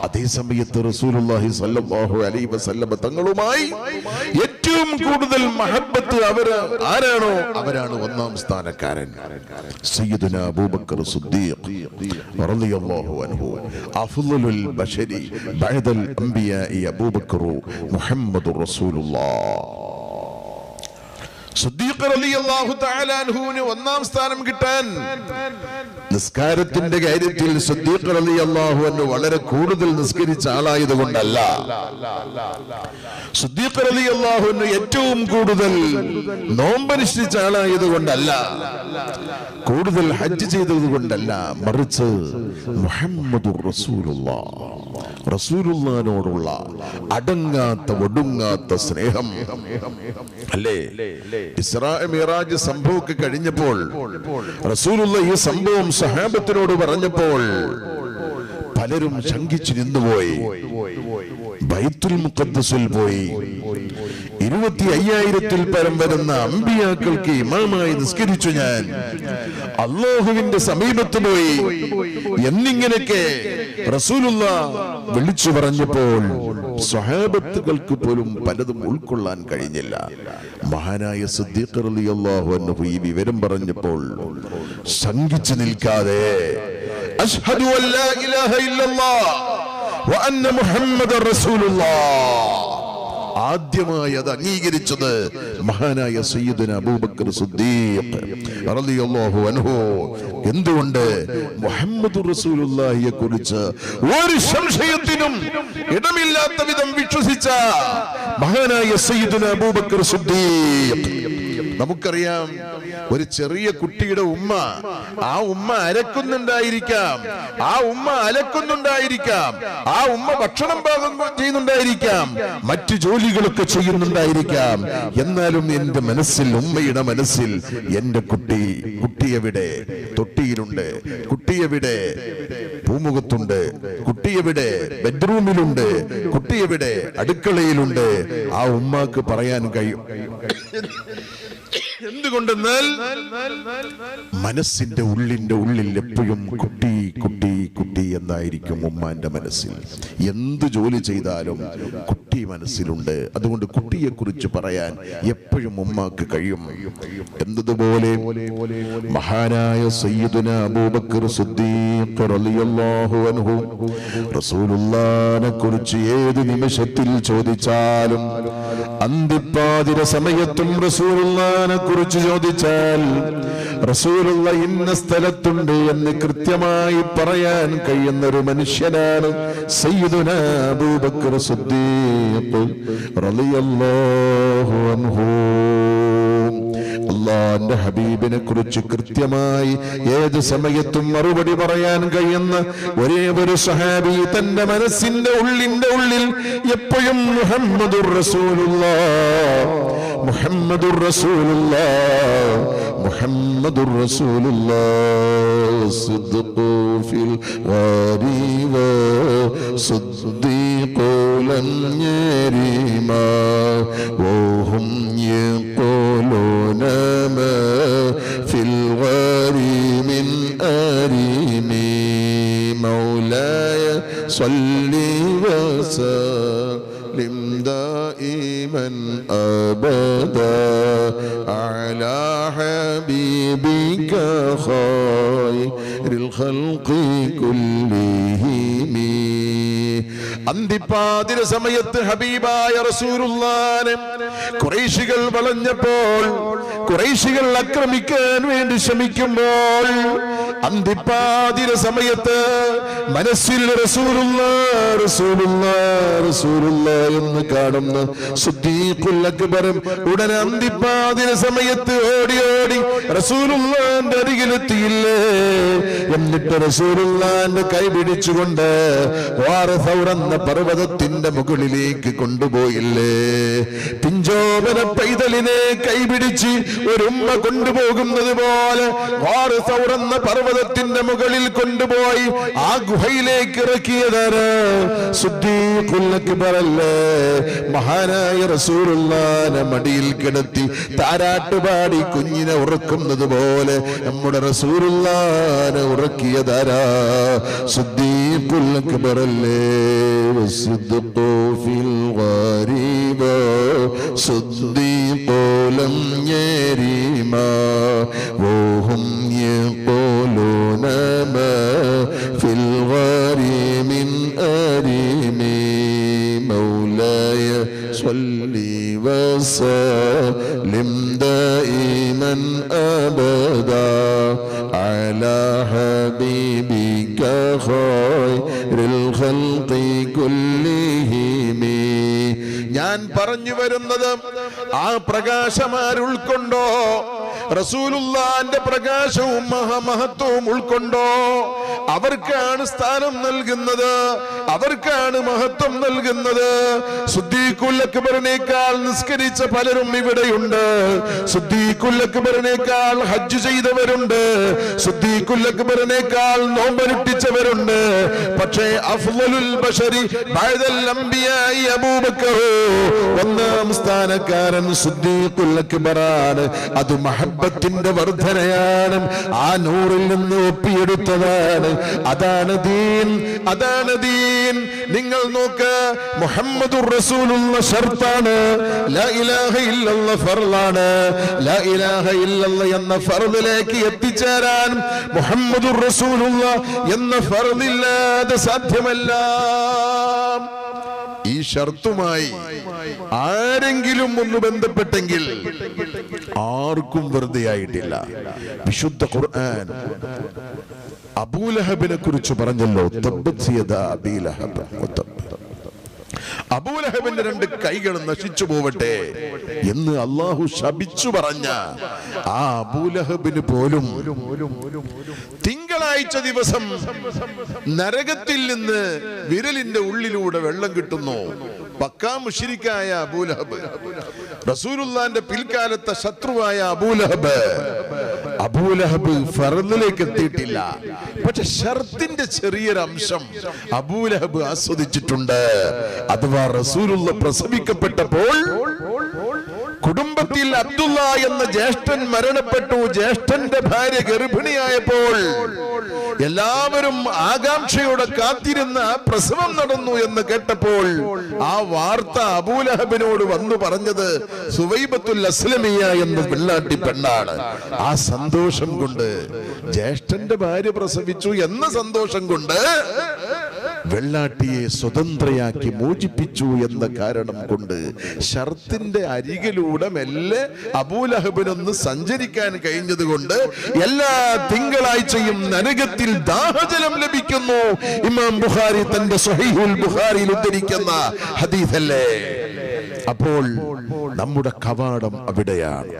അതേ സമയത്ത് റസൂലുള്ളാഹി സ്വല്ലല്ലാഹു അലൈഹി വസല്ലം തങ്ങളുമായി ഏറ്റവും കൂടുതൽ മഹബ്ബത്ത് ആരാണോ അവരാണ് ഒന്നാം സ്ഥാനക്കാരൻ. സയ്യിദുനാ അബൂബക്കർ സിദ്ദീഖ് റളിയല്ലാഹു അൻഹു അഫ്ളലുൽ ബശരി ബഅദൽ അംബിയാഇ അബൂബക്കർ മുഹമ്മദുർ റസൂലുള്ളാഹ്. സിദ്ദീഖ് റളിയല്ലാഹു തആല അൻഹുവിന് ഒന്നാം സ്ഥാനം കിട്ടാൻ നിസ്കാരത്തിന്റെ കാര്യത്തിൽ സിദ്ദീഖ് റളിയല്ലാഹു അൻഹു വളരെ കൂടുതൽ നിസ്കരിച്ച ആളായതുകൊണ്ടല്ല, സിദ്ദീഖ് റളിയല്ലാഹു അൻഹു ഏറ്റവും കൂടുതൽ നോമ്പനുഷ്ഠിച്ച ആളായതുകൊണ്ടല്ല, കൂടുതൽ ഹജ്ജ് ചെയ്തതുകൊണ്ടല്ല, മറിച്ച് മുഹമ്മദുർ റസൂലുള്ളാഹ് റസൂലുള്ളാഹിനോടുള്ള അടങ്ങാത്ത ഒടുങ്ങാത്ത സ്നേഹം അല്ലേ. ഇസ്രാ മിറാജ് സംഭവമൊക്കെ കഴിഞ്ഞപ്പോൾ റസൂലുള്ളാഹി ഈ സംഭവം സഹാബത്തിനോട് പറഞ്ഞപ്പോൾ പലരും ശങ്കിച്ചു നിന്നുപോയി. ബൈത്തുൽ മുഖദ്ദസിൽ പോയി 25,000-ൽ പരം വരുന്ന അമ്പിയാക്കൾക്ക് ഇമാമായി നിസ്കരിച്ചു ഞാൻ, അല്ലാഹുവിന്റെ സമീപത്ത് പോയി എന്നിങ്ങനെയൊക്കെ റസൂലുള്ളാഹ് വിളിച്ചു പറഞ്ഞപ്പോൾ സ്വഹാബത്തുകൾക്ക് പോലും പലതും ഉൾക്കൊള്ളാൻ കഴിഞ്ഞില്ല. മഹാനായ സിദ്ദീഖ് റളിയല്ലാഹു അൻഹു ഈ വിവരം പറഞ്ഞപ്പോൾ ശങ്കിച്ചു നിൽക്കാതെ അശ്ഹദു അല്ലാ ഇലാഹ ഇല്ലല്ലാഹ് വ അന്ന മുഹമ്മദർ റസൂലുള്ളാഹ് ആദ്യമായി അത് അംഗീകരിച്ചത് മഹാനായ സയ്യിദുനാ അബൂബക്കർ സിദ്ദീഖ് റളിയല്ലാഹു അൻഹു. എന്തുകൊണ്ട്? മുഹമ്മദുർ റസൂലുള്ളാഹിയെ കുറിച്ച് ഒരു സംശയത്തിനും ഇടമില്ലാത്ത വിധം വിശ്വസിച്ച മഹാനായ സയ്യിദുനാ അബൂബക്കർ സിദ്ദീഖ്. നമുക്കറിയാം, ഒരു ചെറിയ കുട്ടിയുടെ ഉമ്മ, ആ ഉമ്മ അലക്കുന്നുണ്ടായിരിക്കാം, ആ ഉമ്മ അലക്കുന്നുണ്ടായിരിക്കാം, ആ ഉമ്മ ഭക്ഷണം പാകം ചെയ്യുന്നുണ്ടായിരിക്കാം, മറ്റു ജോലികളൊക്കെ ചെയ്യുന്നുണ്ടായിരിക്കാം. എന്നാലും എന്റെ മനസ്സിൽ, ഉമ്മയുടെ മനസ്സിൽ, എന്റെ കുട്ടിയെവിടെ? തൊട്ടിയിലുണ്ട്. കുട്ടിയെവിടെ? പൂമുഖത്തുണ്ട്. കുട്ടിയെവിടെ? ബെഡ്റൂമിലുണ്ട്. കുട്ടിയെവിടെ? അടുക്കളയിലുണ്ട്. ആ ഉമ്മാക്ക് പറയാൻ കഴിയും. എന്തുകൊണ്ടെന്നാൽ മനസ്സിന്റെ ഉള്ളിൽ എപ്പോഴും കുട്ടി കുട്ടി കുട്ടി എന്നായിരിക്കും ഉമ്മാന്റെ മനസ്സിൽ. എന്ത് ജോലി ചെയ്താലും കുട്ടി മനസ്സിലുണ്ട്. അതുകൊണ്ട് കുട്ടിയെ കുറിച്ച് പറയാൻ എപ്പോഴും ഉമ്മാക്ക് കഴിയും. എന്നതുപോലെ മഹാനായ സയ്യിദുനാ അബൂബക്കർ സിദ്ദീഖ് റളിയല്ലാഹു അൻഹു റസൂലുള്ളാഹിനെ കുറിച്ച് ഏത് നിമിഷത്തിൽ ചോദിച്ചാലും, അന്തിപ്പാതിര സമയത്തും റസൂലുള്ളാഹിനെ കുറിച്ച് ചോദിച്ചാൽ റസൂലുള്ളാഹി ഇന്ന സ്ഥലത്തുണ്ട് എന്ന് കൃത്യമായി പറയാൻ കഴിയുന്ന ഒരു മനുഷ്യനാണ് സയ്യിദുനാ അബൂബക്കർ സിദ്ദീഖ് റളിയല്ലാഹു അൻഹു. അല്ലാഹുവിന്റെ ഹബീബിനെ കുറിച്ച് കൃത്യമായി ഏത് സമയത്തും മറുപടി പറയാൻ കഴിയുന്ന ഒരേ ഒരു സഹാബി തന്റെ മനസ്സിന്റെ ഉള്ളിൽ എപ്പോഴും മുഹമ്മദുർ റസൂലുള്ളാഹ് മുഹമ്മദുർ റസൂലുള്ളാഹ് മുഹമ്മദുർ റസൂലുള്ളാഹ് സിദ്ദീഖു ഫിൽ ഗരീബ സിദ്ദീഖു ലൻ യരിമാ വഹും യഖൂലൂന മാ ഫിൽ ഗരീബ മിൻ അരിമി മൗലായ സ്വല്ലി വസല്ലിം دائما أبدا على حبيبك خير الخلق كلهم. അന്തിപ്പാതിര സമയത്ത് ഹബീബായ റസൂലുള്ളാഹിനെ ഖുറൈശികൾ വളഞ്ഞപ്പോൾ, ഖുറൈശികൾ ആക്രമിക്കാൻ വേണ്ടി ശ്രമിക്കുമ്പോൾ, അന്തിപ്പാതിര സമയത്ത് മനസ്സിൽ റസൂലുള്ളാഹ് റസൂലുള്ളാഹ് റസൂലുള്ളാഹ് എന്ന് കാണുന്ന സിദ്ദീഖുൽ അക്ബർ ഉടനെ അന്തിപ്പാതിര സമയത്ത് ഓടി റസൂലുള്ളാഹിന്റെ അരികിലെത്തിയില്ലേ. എന്നിട്ട് റസൂലുള്ളാഹിന്റെ കൈ പിടിച്ചുകൊണ്ട് വാറസൗർ എന്ന പർവ്വതത്തിന്റെ മുകളിലേക്ക് കൊണ്ടുപോയില്ലേ. പിഞ്ചോപന പൈതലിനെ കൈപിടിച്ച് ഒരു ഉമ്മ കൊണ്ടുപോകുന്നത് പോലെ വാറസൗർ എന്ന പർവ്വത പർവ്വതത്തിന്റെ മുകളിൽ കൊണ്ടുപോയി ആ ഗുഹയിലേക്ക് ഇറക്കിയതാണ് സിദ്ദീഖുൽ അക്ബർ അല്ലേ. മഹാനായ റസൂലുള്ളാഹിനെ മടിയിൽ കിടത്തി താരാട്ടുപാടി കുഞ്ഞിനെ ഉറക്കുന്നത് പോലെ നമ്മുടെ റസൂലുള്ളാഹിനെ ഉറക്കിയതാരാ? സിദ്ദീഖുൽ അക്ബർ അല്ലേ. വസിദ്ദഖു ഫിൽ ഗരീബ സിദ്ദീഖു ലം യരീമാ വഹും യഖൂലൂന മാ ഫിൽ ഗരീബ മിൻ അരീമി മൗലായ സ്വല്ലി വസല്ലിം ദായിമൻ അബദാ അലാ ഹബീബിക ഖൈറുൽ ഖൽഖി കുല്ലിഹിം. ഞാൻ പറഞ്ഞു വരുന്നത് ആ പ്രകാശമാർ ഉൾക്കൊണ്ടോ? റസൂലുള്ളാഹിന്റെ പ്രകാശവും മഹത്വവും ഉൾക്കൊണ്ടോ? അവർക്കാണ് സ്ഥാനം നൽകുന്നത്, അവർക്കാണ് മഹത്വം നൽകുന്നത്. സിദ്ദീഖുൽ അക്ബറിനേക്കാൾ നിസ്കരിച്ച പലരും ഇവിടെയുണ്ട്. സിദ്ദീഖുൽ അക്ബറിനേക്കാൾ ഹജ്ജ് ചെയ്തവരുണ്ട്. സിദ്ദീഖുൽ അക്ബറിനേക്കാൾ നോമ്പനുഷ്ഠിച്ചവരുണ്ട്. പക്ഷേ അഫ്ളലുൽ ബശരി ബഅദൽ അംബിയാഇ അബൂബക്കർ, ഒന്നാം സ്ഥാനക്കാരൻ സിദ്ദീഖുൽ അക്ബറാണ്. അത് മഹബ്ബത്തിന്റെ വർധനയാണ്, ആ നൂറിൽ നിന്ന് ഒപ്പിയെടുത്തതാണ്. അതാണ് ദീൻ, അതാണ് ദീൻ. നിങ്ങൾ നോക്ക്, മുഹമ്മദുർ റസൂലുള്ളാഹ് ഷർത്താണ്, ലാ ഇലാഹ ഇല്ലല്ലാഹ് ഫർളാണ്. ലാ ഇലാഹ ഇല്ലല്ലാഹ് എന്ന ഫർളിലേക്ക് എത്തിച്ചേരാൻ മുഹമ്മദുർ റസൂലുള്ളാഹ് എന്ന ഫർളില്ലാതെ സാധ്യമല്ല. ഈ ഷർത്തുമായി ആരെങ്കിലും ഒന്ന് ബന്ധപ്പെട്ടെങ്കിൽ ആർക്കും വെറുതെ ആയിട്ടില്ല. വിശുദ്ധ ഖുർആൻ അബൂലഹബിനെ കുറിച്ച് പറഞ്ഞല്ലോ, തബ്ബത് യദാ അബീ ലഹബ് വതബ്. അബൂലഹബിന്റെ രണ്ട് കൈകൾ നശിച്ചു പോവട്ടെ എന്ന് അള്ളാഹു ശപിച്ചു പറഞ്ഞ ആ അബൂലഹബിന് പോലും തിങ്കളാഴ്ച ദിവസം നരകത്തിൽ നിന്ന് വിരലിന്റെ ഉള്ളിലൂടെ വെള്ളം കിട്ടുന്നു. പക്കാ മുശ്രിക്കായ അബൂലഹബ്, റസൂലുള്ളാഹിന്റെ പിൽക്കാലത്തെ ശത്രുവായ അബൂലഹബ്. അബൂലഹബ് ഫർദിലേക്ക് എത്തിയിട്ടില്ല, പക്ഷെ ഷർത്തിന്റെ ചെറിയൊരു അംശം അബൂലഹബ് ആസ്വദിച്ചിട്ടുണ്ട്. അഥവാ റസൂലുള്ള പ്രസവിക്കപ്പെട്ടപ്പോൾ കുടുംബത്തിൽ അബ്ദുള്ള എന്ന ജ്യേഷ്ഠൻ മരണപ്പെട്ടു. ജ്യേഷ്ഠന്റെ ഭാര്യ ഗർഭിണിയായപ്പോൾ എല്ലാവരും ആകാംക്ഷയോടെ കാത്തിരുന്ന പ്രസവം നടന്നു എന്ന് കേട്ടപ്പോൾ ആ വാർത്ത അബൂലഹബിനോട് വന്നു പറഞ്ഞത് സുവൈബത്തുൽ അസ്ലമിയ എന്ന വെള്ളാട്ടി പെണ്ണാണ്. ആ സന്തോഷം കൊണ്ട്, ജ്യേഷ്ഠന്റെ ഭാര്യ പ്രസവിച്ചു എന്ന സന്തോഷം കൊണ്ട് വെള്ളാട്ടിയെ സ്വതന്ത്രയാക്കി മോചിപ്പിച്ചു എന്ന കാരണം കൊണ്ട് ഷർത്തിന്റെ അരികിലൂടെ മെല്ലെ അബൂലഹബിനൊന്ന് സഞ്ചരിക്കാൻ കഴിഞ്ഞത് കൊണ്ട് എല്ലാ തിങ്കളാഴ്ചയും നരകത്തിൽ ദാഹജലം ലഭിക്കുന്നു. ഇമാം ബുഖാരി തന്റെ സ്വഹീഹുൽ ബുഖാരിയിൽ ഉദ്ധരിക്കുന്ന ഹദീസല്ലേ. അപ്പോൾ നമ്മുടെ കവാടം അവിടെയാണ്.